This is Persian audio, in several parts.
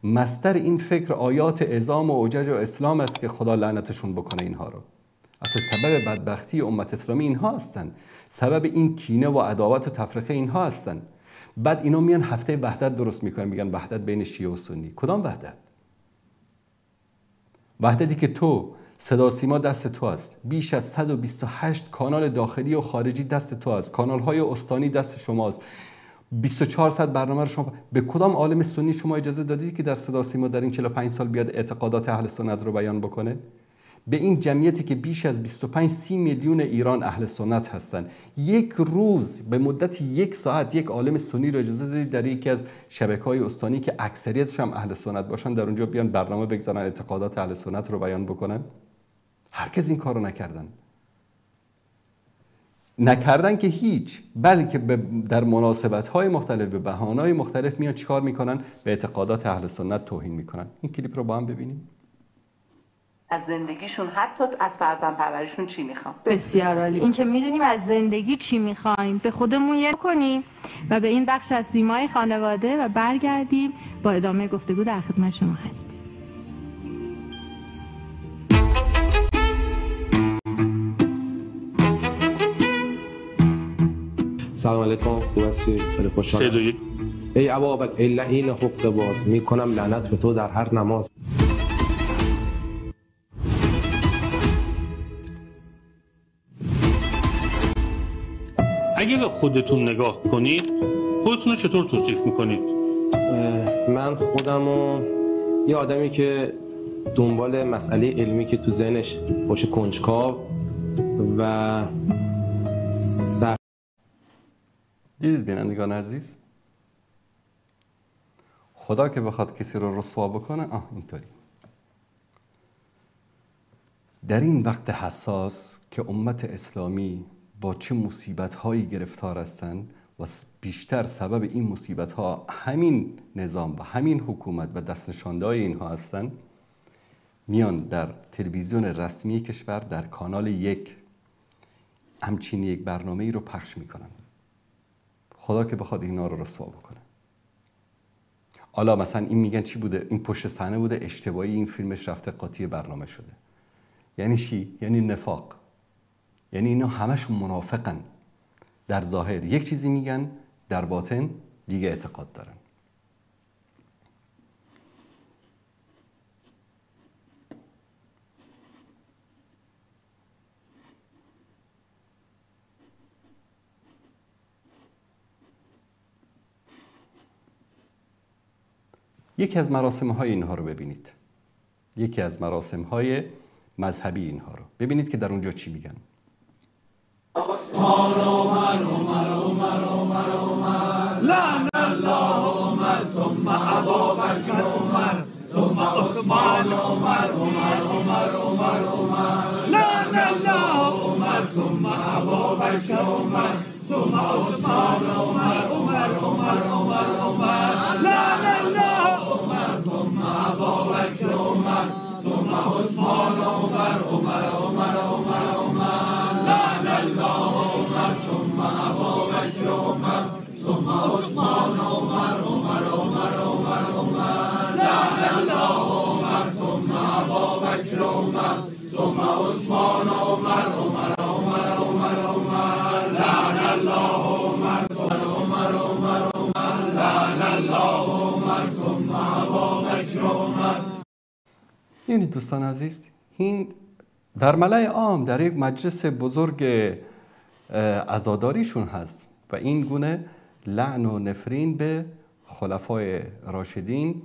مصدر این فکر آیات عظام و اوجج و اسلام است که خدا لعنتشون بکنه اینها رو. اصلا سبب بدبختی امت اسلامی اینها هستن، سبب این کینه و عداوت و تفرقه اینها هستن. بعد اینا میان هفته وحدت درست میکنن، میگن وحدت بین شیعه و سنی. کدام وحدت؟ وحدتی که تو صدا سیما دست تو است، بیش از 128 کانال داخلی و خارجی دست تو است، کانال های استانی دست شماست، 24 ساعت برنامه رو شما. به کدام عالم سنی شما اجازه دادید که در صدا سیما در این 45 سال بیاد اعتقادات اهل سنت رو بیان بکنه؟ به این جمعیتی که بیش از 25-30 میلیون ایران اهل سنت هستن، یک روز به مدت 1 ساعت یک عالم سنی رو اجازه دادید در یکی از شبکه‌های استانی که اکثریتش هم اهل سنت باشن در اونجا بیان برنامه بگذارن اعتقادات اهل سنت رو بیان بکنن؟ هرگز این کارو نکردن که هیچ، بلکه در مناسبت‌های مختلف به بهانه‌های مختلف میان چیکار میکنن؟ به اعتقادات اهل سنت توهین میکنن. این کلیپ رو با هم ببینیم. از زندگیشون حتی از فرزند پروریشون چی میخوام. بسیار عالی. این که میدونیم از زندگی چی میخوایم به خودمون یه کنیم و به این بخش از سیمای خانواده و برگردیم با ادامه گفتگو در خدمت شما هستیم. سلام علیکم، خوب هستی؟ خیلی خوشحالم. ای ابابک ای لعین حق باز، میکنم لعنت به تو در هر نماز. اگه به خودتون نگاه کنید، خودتون رو چطور توصیف میکنید؟ من خودمو یه آدمی که دنبال مسئله علمی که تو ذهنش باشه کنجکاو و دیدید بینندگان عزیز؟ خدا که بخواد کسی رو رسوا بکنه اینطوری. در این وقت حساس که امت اسلامی با چه مصیبت‌هایی گرفتار هستند و بیشتر سبب این مصیبت‌ها همین نظام و همین حکومت و دست نشانده‌های اینها هستند، میان در تلویزیون رسمی کشور در کانال 1 همچین یک برنامه‌ای رو پخش میکنن. خدا که بخواد اینا رو رسوا بکنه. حالا مثلا این میگن چی بوده؟ این پشت صحنه بوده، اشتباهی این فیلمش رفته قاطی برنامه شده. یعنی چی؟ یعنی نفاق. یعنی اینا همشون منافقن. در ظاهر یک چیزی میگن، در باطن دیگه اعتقاد دارن. یکی از مراسم‌های اینها رو ببینید. یکی از مراسم‌های مذهبی اینها رو ببینید که در اونجا چی میگن. عثمان عمر عمر عمر عمر عمر لعن الله عمر ثم ابابکر عمر ثم عثمان عمر عمر عمر عمر عمر لعن الله عمر ثم ابابکر عمر ثم عثمان عمر عمر عمر عمر عمر لعن الله عمر ثم ابابکر عمر ثم عثمان عمر عمر عمر عمر عمر لعن الله عمر ثم ابابکر عمر ثم عثمان عمر عمر عمر عمر عمر لعن الله عمر ثم ابابکر عمر ثم عثمان عمر عمر عمر عمر عمر لعن الله عمر ثم عمر عمر عمر لعن الله عمر ثم ابابکر عمر. یعنی دوستان عزیز، این در ملأ عام در یک مجلس بزرگ عزاداریشون هست و این گونه لعن و نفرین به خلفای راشدین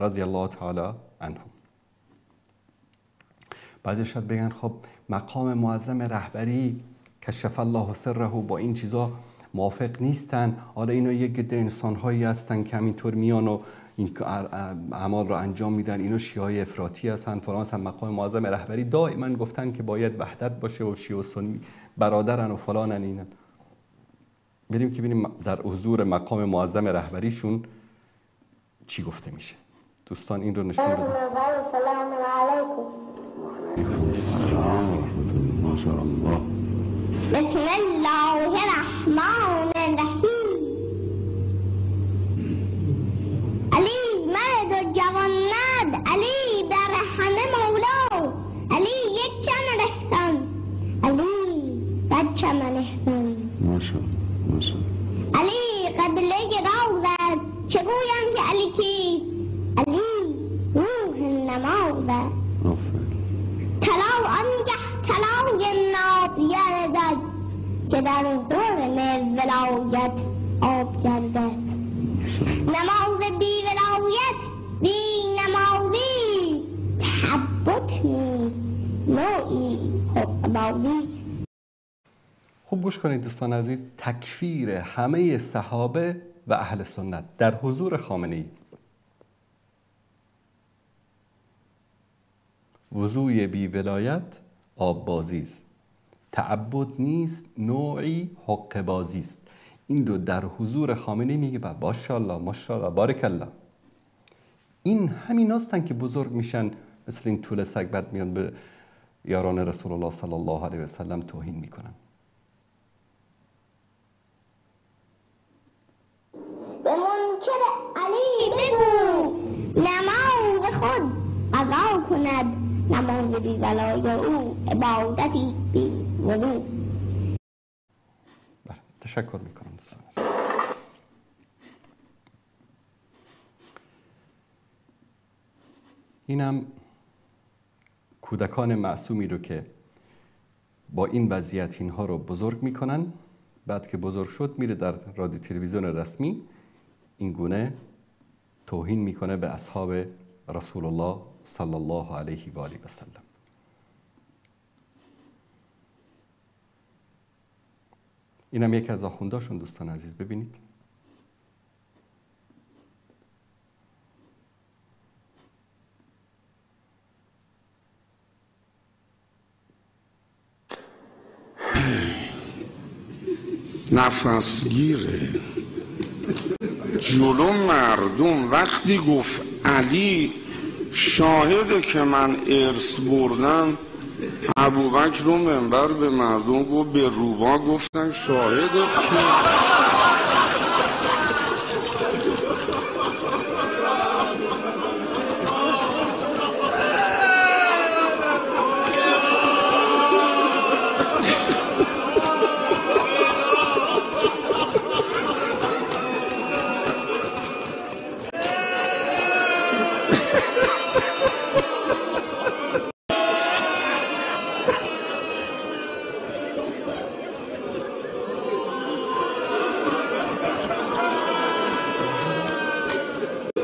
رضی الله تعالی عنهم. بعدش شاید بگن خب مقام معظم رهبری کشف الله سره با این چیزا موافق نیستن. حالا اینا یک عده انسان‌هایی هستن که همینطور میان و این اعمال رو انجام میدن، اینا شیعه افراطی هستن فلان هستن. مقام معظم رهبری دائما گفتن که باید وحدت باشه و شیعه و سنی برادرن و فلانن اینن. بریم که ببینیم در حضور مقام معظم رهبریشون چی گفته میشه. دوستان این رو نشون بدن. سلام علیکم. ماشاءالله. بسم الله الرحمن الرحیم. علی مرد بازی. خوب گوش کنید دوستان عزیز، تکفیر همه صحابه و اهل سنت در حضور خامنه‌ای. وضوی بی ولایت آب بازی است، تعبد نیست نوعی حق بازی است. این دو در حضور خامنه‌ای میگه ماشاءالله ماشاءالله بارک الله. این همین هستن که بزرگ میشن مثل این طول سگ بعد میان به یاران رسول الله صلی الله علیه و سلم توهین میکنن. به منکر علی بگو نماز خود قضا کند، نماز بی ولای او عبادتی بی وضو. تشکر میکنم دوستان. اینم کودکان معصومی رو که با این وضعیت اینها رو بزرگ میکنن، بعد که بزرگ شد میره در رادیو تلویزیون رسمی این گونه توهین میکنه به اصحاب رسول الله صلی الله علیه و آله و سلم. اینم یکی از آخونداشون دوستان عزیز، ببینید. نفسگیره جلو مردم وقتی گفت علی شاهده که من ارث بردم، ابوبکر رو منبر به مردم گفت به روبا گفتن شاهده که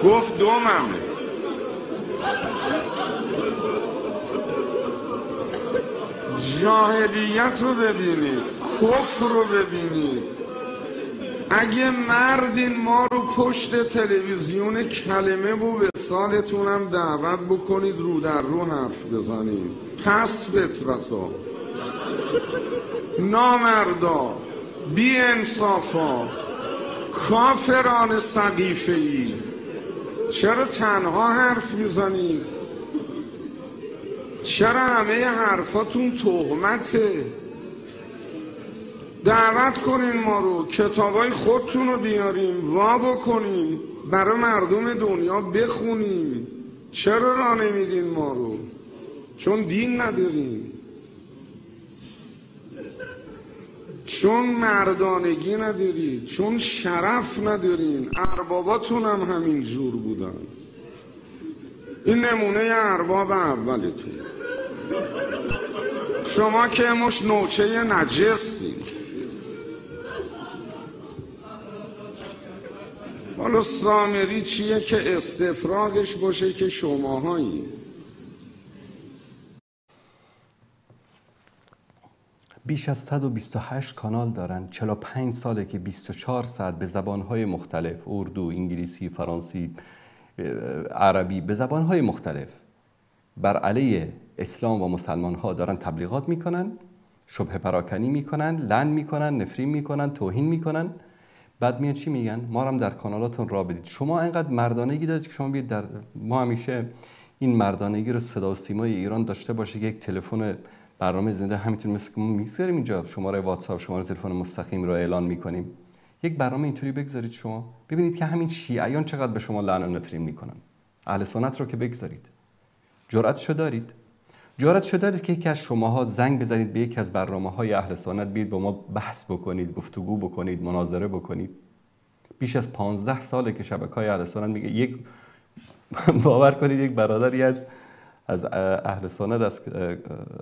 گفت دوممه. جاهلیت رو ببینید، کفر رو ببینید. اگه مردین ما رو پشت تلویزیون کلمه و وصالتونم دعوت بکنید رو در رو حرف بزنید. پس فطرتا نامردا بی انصافا کافران سقیفه‌ای چرا تنها حرف میزنید؟ چرا همه حرفاتون تهمته؟ دعوت کنین ما رو، کتابای خودتون رو بیاریم وا بکنیم برای مردم دنیا بخونیم. چرا راه نمیدین ما رو؟ چون دین نداریم، چون مردانگی ندارید، چون شرف ندارین. ارباباتون هم همین جور بودن. این نمونه ارباب اولتون. شما که مش نوچه نجستی. حالا سامری چیه که استفراغش باشه که شماهایی؟ بیش از 128 کانال دارن. 45 ساله که 24 ساعت به زبانهای مختلف، اردو، انگلیسی، فرانسی، عربی، به زبانهای مختلف بر علیه اسلام و مسلمان ها دارن تبلیغات میکنن، شبهه پراکنی میکنن، لعن میکنن، نفرین میکنن، توهین میکنن. بعد میان چی میگن؟ ما هم در کانالاتون را بدید. شما اینقدر مردانگی دارید که شما بیاید در ما همیشه این مردانگی رو صدا و سیمای ایران داشته باشه که یک تلفن برنامه زنده همینطور مثل که ما میگذاریم اینجا شماره واتساپ، شماره تلفن مستقیم رو اعلان میکنیم. یک برنامه اینطوری بگذارید شما ببینید که همین شیعیان چقدر به شما لعن و نفرین میکنن. اهل سنت رو که بگذارید. جرأتشو دارید؟ جرأتشو دارید که یکی از شماها زنگ بزنید به یکی از برنامه‌های اهل سنت، بیاید با ما بحث بکنید، گفتگو بکنید، مناظره بکنید؟ بیش از 15 ساله که شبکه‌های اهل سنت میگه. یک باور کنید یک برادری از اهل سنت، از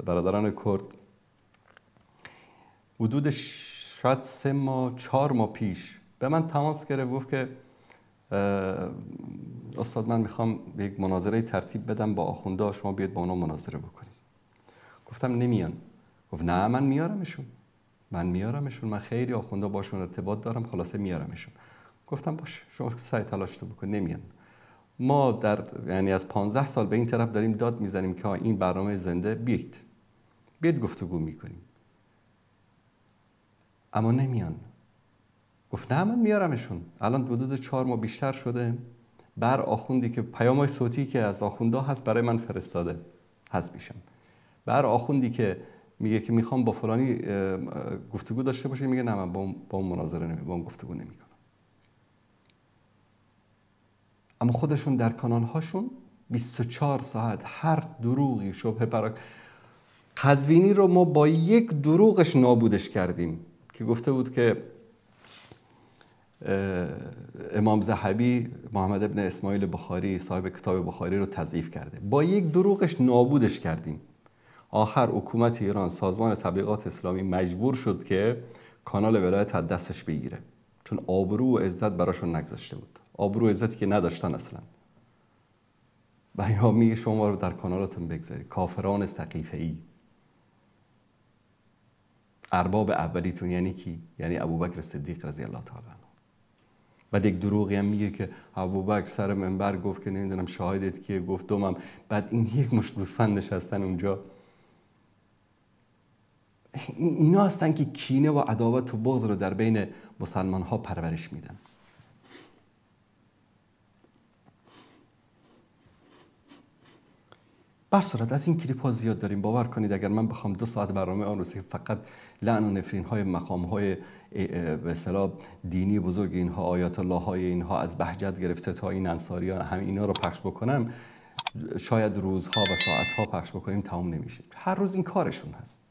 برادران کرد، حدود شاید 3 ماه 4 ماه پیش به من تماس گرفت، گفت که استاد من میخوام یک مناظره ترتیب بدم با آخونده، شما بیاید با اونا مناظره بکنید. گفتم نمیان. گفت نه من میارمشون، من خیلی آخونده باشون ارتباط دارم، خلاصه میارمشون. گفتم باشه شما سعی تلاش تو بکن. نمیان. ما یعنی از 15 سال به این طرف داریم داد میزنیم که این برنامه زنده بیاید گفتگو میکنیم، اما نمیان. گفت نه من میارمشون. الان حدود 4 ماه بیشتر شده. بر آخوندی که پیام‌های صوتی که از آخوندا هست برای من فرستاده هست میشم. بر آخوندی که میگه که میخوام با فلانی گفتگو داشته باشه، میگه نه من با اون مناظره نمیکنم، با اون گفتگو نمیکنم. اما خودشون در کانال هاشون 24 ساعت هر دروغی شبه پراک. قزوینی رو ما با یک دروغش نابودش کردیم که گفته بود که امام ذهبی محمد ابن اسماعیل بخاری صاحب کتاب بخاری رو تضعیف کرده. با یک دروغش نابودش کردیم. آخر حکومت ایران، سازمان تبلیغات اسلامی مجبور شد که کانال ولایت از دستش بگیره، چون آبرو و عزت براشون نگذاشته بود، آبرو و عزتی که نداشتن اصلا. و اینها میگه شما رو در کانالتون بگذاری. کافران سقیفه‌ای. ارباب اولیتون یعنی کی؟ یعنی ابوبکر صدیق رضی الله تعالی عنه. بعد یک دروغی هم میگه که ابوبکر سر منبر گفت که نمیدونم شاهدت کیه، گفت دومم. بعد این یک مشت گوسفند نشستن اونجا. اینا هستن که کینه و عداوت و بغض رو در بین مسلمان ها پرورش میدن. بر صورت از این کلیپ ها زیاد داریم. باور کنید اگر من بخوام 2 ساعت برنامه آن رو که فقط لعن و نفرین های مقام های به اصطلاح دینی بزرگ اینها، آیات الله های اینها، از بهجت گرفته تا این انصاری ها، هم اینا رو پخش بکنم، شاید روزها و ساعتها پخش بکنیم تمام نمیشه. هر روز این کارشون هست.